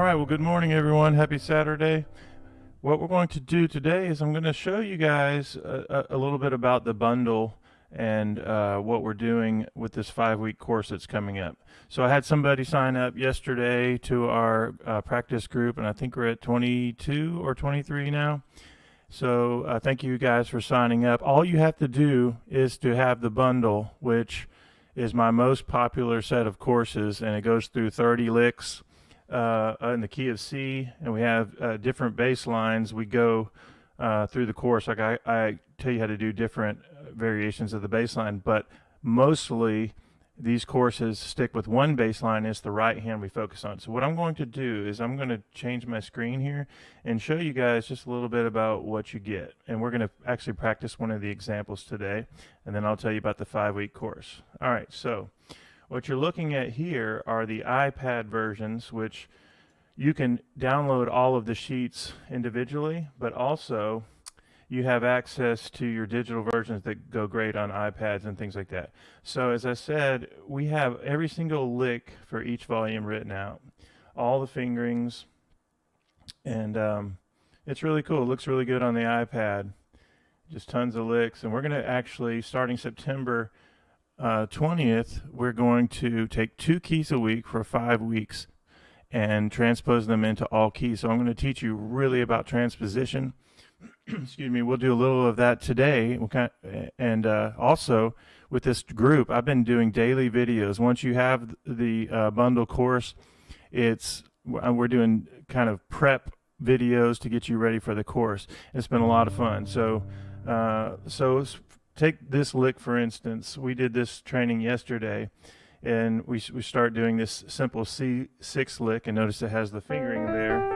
right, well, good morning, everyone. Happy Saturday. What we're going to do today is I'm going to show you guys a little bit about the bundle and what we're doing with this 5-week course that's coming up. So I had somebody sign up yesterday to our practice group, and I think we're at 22 or 23 now. So thank you guys for signing up. All you have to do is to have the bundle, which is my most popular set of courses, and it goes through 30 licks in the key of C, and we have different bass lines. We go through the course. Like I tell you how to do different variations of the bass line, but mostly these courses stick with one bass line. It's the right hand we focus on. So what I'm going to do is I'm going to change my screen here and show you guys just a little bit about what you get. And we're going to actually practice one of the examples today, and then I'll tell you about the 5-week course. All right, so what you're looking at here are the iPad versions, which you can download all of the sheets individually, but also you have access to your digital versions that go great on iPads and things like that. So as I said, we have every single lick for each volume written out, all the fingerings, and it's really cool. It looks really good on the iPad. Just tons of licks, and we're going to actually, starting September 20th, we're going to take 2 keys a week for 5 weeks and transpose them into all keys. So I'm going to teach you really about transposition. Excuse me. We'll do a little of that today. And also with this group, I've been doing daily videos. Once you have the bundle course, we're doing kind of prep videos to get you ready for the course. It's been a lot of fun. So take this lick, for instance. We did this training yesterday, and we start doing this simple C6 lick, and notice it has the fingering there.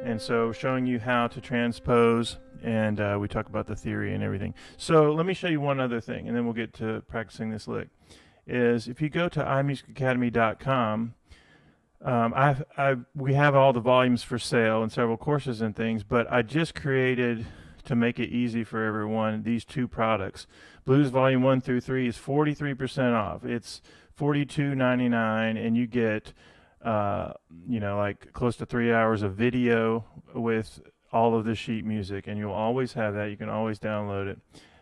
And so showing you how to transpose, and we talk about the theory and everything. So let me show you one other thing, and then we'll get to practicing this lick. Is if you go to iMusicAcademy.com, we have all the volumes for sale and several courses and things, but I just created, to make it easy for everyone, these 2 products. Blues Volume 1 through 3 is 43% off. It's $42.99, and you get like close to 3 hours of video with all of the sheet music, and you'll always have that. You can always download it.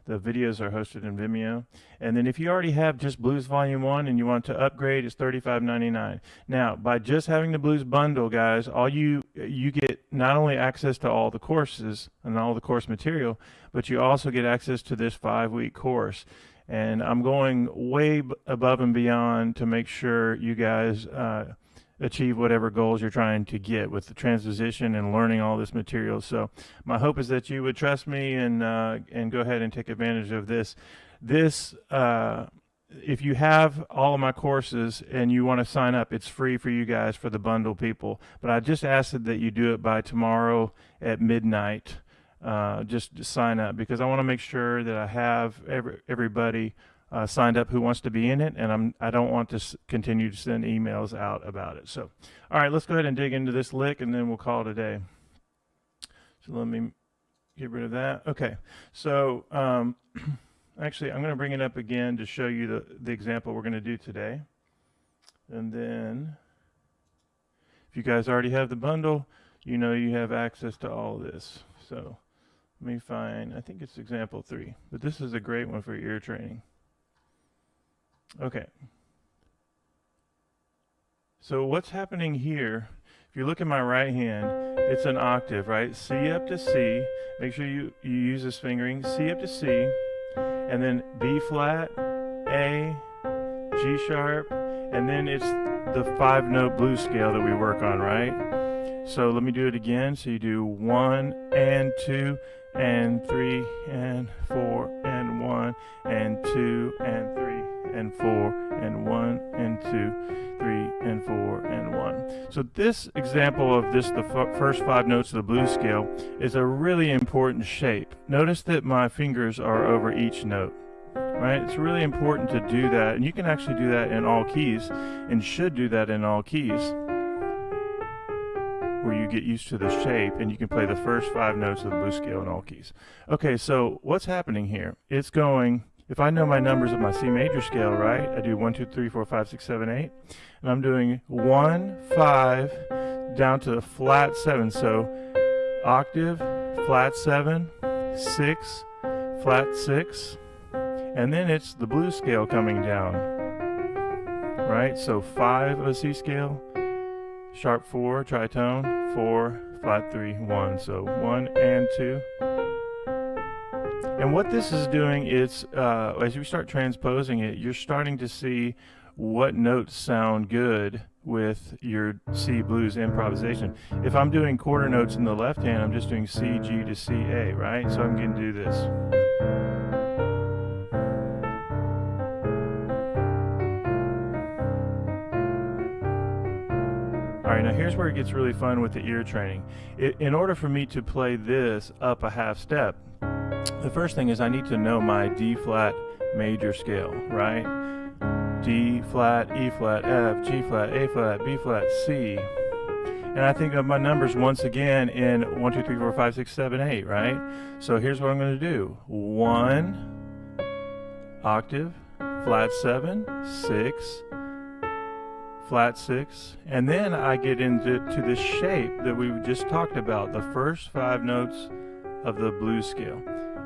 The videos are hosted in Vimeo. And then if you already have just Blues Volume 1 and you want to upgrade, it's $35.99. Now, by just having the Blues bundle, guys, all you get not only access to all the courses and all the course material, but you also get access to this 5-week course. And I'm going way above and beyond to make sure you guys achieve whatever goals you're trying to get with the transposition and learning all this material. So my hope is that you would trust me and go ahead and take advantage of this. If you have all of my courses and you want to sign up, it's free for you guys, for the bundle people. But I just asked that you do it by tomorrow at midnight. Just to sign up, because I want to make sure that I have everybody signed up who wants to be in it, and I don't want to continue to send emails out about it. So, all right, let's go ahead and dig into this lick, and then we'll call it a day. So let me get rid of that. Okay, so actually, I'm going to bring it up again to show you the example we're going to do today. And then, if you guys already have the bundle, you know you have access to all this. So let me find, I think it's example 3, but this is a great one for ear training. Okay. So what's happening here, if you look at my right hand, it's an octave, right? C up to C. Make sure you use this fingering. C up to C, and then B flat, A, G sharp, and then it's the 5-note blues scale that we work on, right? So let me do it again. So you do 1 and 2 and 3 and 4 and 1 and 2 and 3 and 4 and 1 and 2, 3 and 4 and 1. So this example of this, the first 5 notes of the blues scale, is a really important shape. Notice that my fingers are over each note. Right? It's really important to do that, and you can actually do that in all keys, and should do that in all keys, where you get used to the shape and you can play the first 5 notes of the blues scale in all keys. Okay, so what's happening here? It's going, if I know my numbers of my C major scale, right, I do 1, 2, 3, 4, 5, 6, 7, 8, and I'm doing 1, 5, down to the flat 7. So octave, flat 7, 6, flat 6, and then it's the blues scale coming down, right? So 5 of a C scale, sharp 4, tritone, 4, flat 3, 1. So 1 and 2. And what this is doing is, as you start transposing it, you're starting to see what notes sound good with your C blues improvisation. If I'm doing quarter notes in the left hand, I'm just doing C, G to C, A, right? So I'm going to do this. All right, now here's where it gets really fun with the ear training. In order for me to play this up a half step, the first thing is I need to know my D flat major scale, right? D flat, E flat, F, G flat, A flat, B flat, C. And I think of my numbers once again in 1, 2, 3, 4, 5, 6, 7, 8, right? So here's what I'm going to do. 1, octave, flat 7, 6, flat 6, and then I get into the shape that we just talked about, the first 5 notes of the blues scale.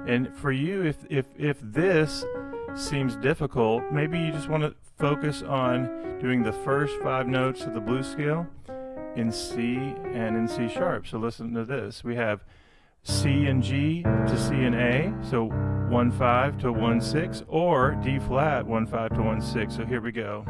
And for you, if this seems difficult, maybe you just want to focus on doing the first 5 notes of the blues scale in C and in C sharp. So listen to this. We have C and G to C and A, so 1 5 to 1 6, or D flat 1 5 to 1 6. So here we go.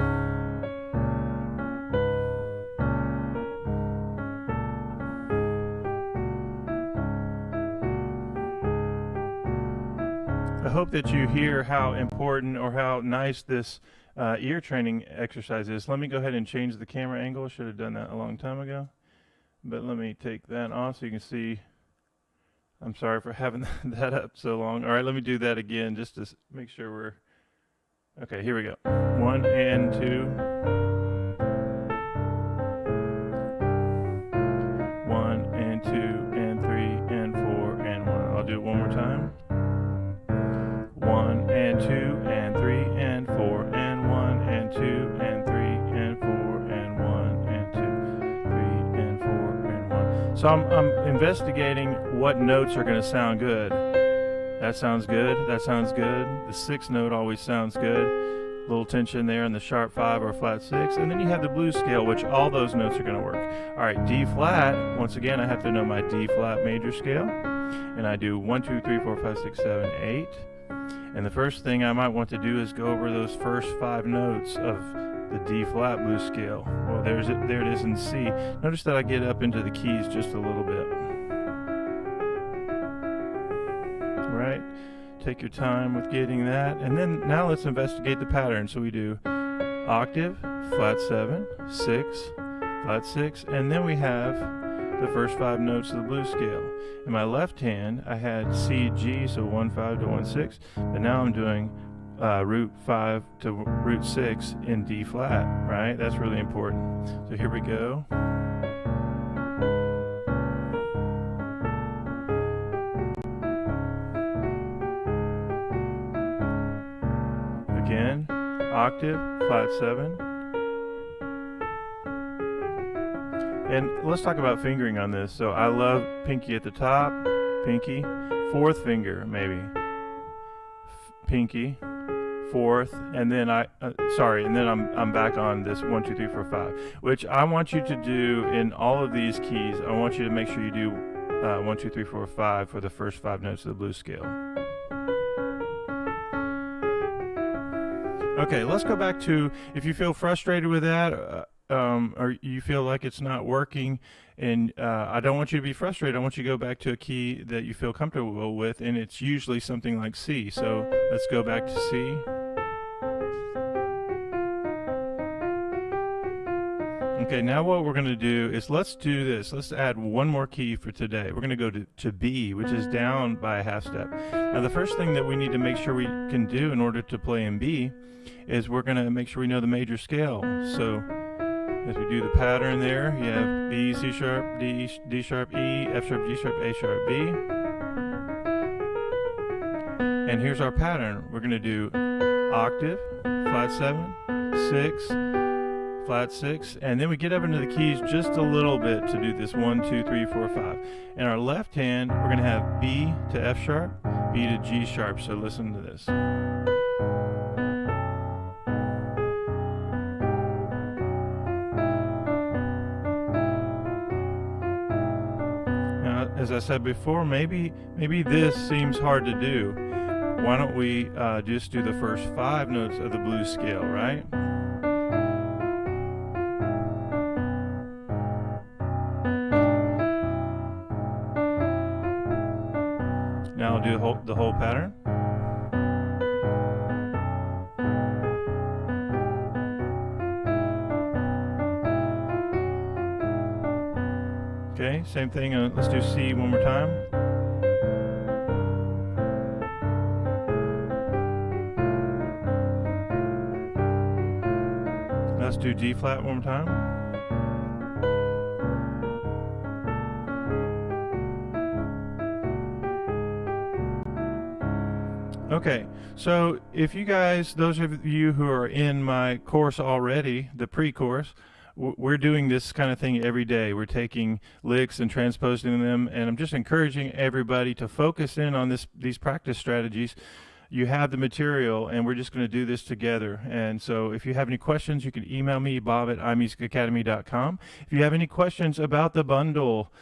I hope that you hear how important or how nice this ear training exercise is. Let me go ahead and change the camera angle. I should have done that a long time ago. But let me take that off so you can see. I'm sorry for having that up so long. All right, let me do that again just to make sure we're... Okay, here we go. 1 and 2. 1 and 2 and 3 and 4 and 1. I'll do it one more time. 1 and 2 and 3 and 4 and 1 and 2 and 3 and 4 and 1 and 2, 3 and 4 and 1. So I'm investigating what notes are going to sound good. That sounds good. That sounds good. The 6th note always sounds good. A little tension there in the sharp 5 or flat 6. And then you have the blues scale, which all those notes are going to work. All right, D flat. Once again, I have to know my D flat major scale. And I do 1, 2, 3, 4, 5, 6, 7, 8. And the first thing I might want to do is go over those first 5 notes of the D flat blues scale. Well, there it is in C. Notice that I get up into the keys just a little bit. Right? Take your time with getting that. And then now let's investigate the pattern. So we do octave, flat 7, 6, flat 6, and then we have the first 5 notes of the blues scale. In my left hand, I had C, G, so 1 5 to 1 6, but now I'm doing root 5 to root 6 in D flat, right? That's really important. So here we go. Again, octave, flat 7. And let's talk about fingering on this. So I love pinky at the top, pinky, 4th finger maybe, pinky, 4th, and then I'm back on this 1 2 3 4 5, which I want you to do in all of these keys. I want you to make sure you do 1 2 3 4 5 for the first 5 notes of the blues scale. Okay, let's go back to, if you feel frustrated with that, or you feel like it's not working, and I don't want you to be frustrated. I want you to go back to a key that you feel comfortable with, and it's usually something like C. So let's go back to C. Okay, now what we're going to do is let's do this. Let's add one more key for today. We're going to go to B, which is down by a half step. Now the first thing that we need to make sure we can do in order to play in B is we're going to make sure we know the major scale. So as we do the pattern there, you have B, C sharp, D sharp, E, F sharp, G sharp, A sharp, B. And here's our pattern. We're going to do octave, flat 7, 6, flat 6, and then we get up into the keys just a little bit to do this 1, 2, 3, 4, 5. In our left hand, we're going to have B to F sharp, B to G sharp. So listen to this. Now, as I said before, maybe this seems hard to do. Why don't we just do the first 5 notes of the blues scale, right? Now I'll do the whole pattern. Okay, same thing. Let's do C one more time. Let's do D flat one more time. Okay, so if you guys, those of you who are in my course already, the pre-course, we're doing this kind of thing every day. We're taking licks and transposing them, and I'm just encouraging everybody to focus in on these practice strategies. You have the material, and we're just going to do this together. And so if you have any questions, you can email me, bob@iMusicAcademy.com. If you have any questions about the bundle,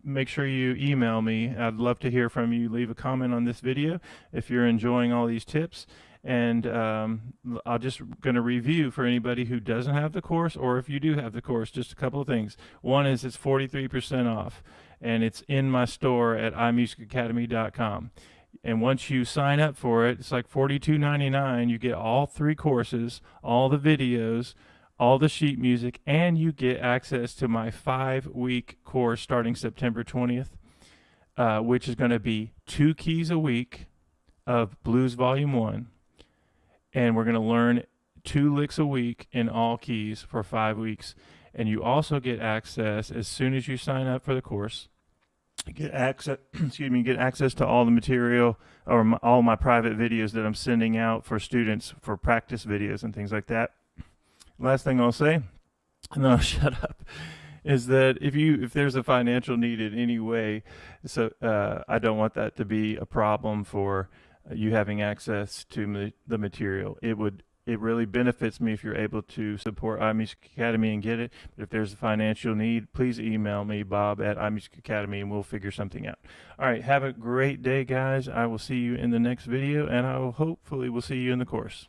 make sure you email me. I'd love to hear from you. Leave a comment on this video if you're enjoying all these tips. And I'm just going to review for anybody who doesn't have the course, or if you do have the course, just a couple of things. One is it's 43% off, and it's in my store at iMusicAcademy.com. And once you sign up for it, it's like $42.99. You get all 3 courses, all the videos, all the sheet music, and you get access to my 5-week course starting September 20th, which is going to be 2 keys a week of Blues Volume 1. And we're going to learn 2 licks a week in all keys for 5 weeks. And you also get access as soon as you sign up for the course. Get access, get access to all the material, or all my private videos that I'm sending out for students for practice videos and things like that. Last thing I'll say, and then I'll shut up, is that if there's a financial need in any way, so I don't want that to be a problem for you having access to the material. It really benefits me if you're able to support iMusic Academy and get it. But if there's a financial need, please email me, bob@iMusicAcademy, and we'll figure something out. All right, have a great day, guys. I will see you in the next video, and hopefully will see you in the course.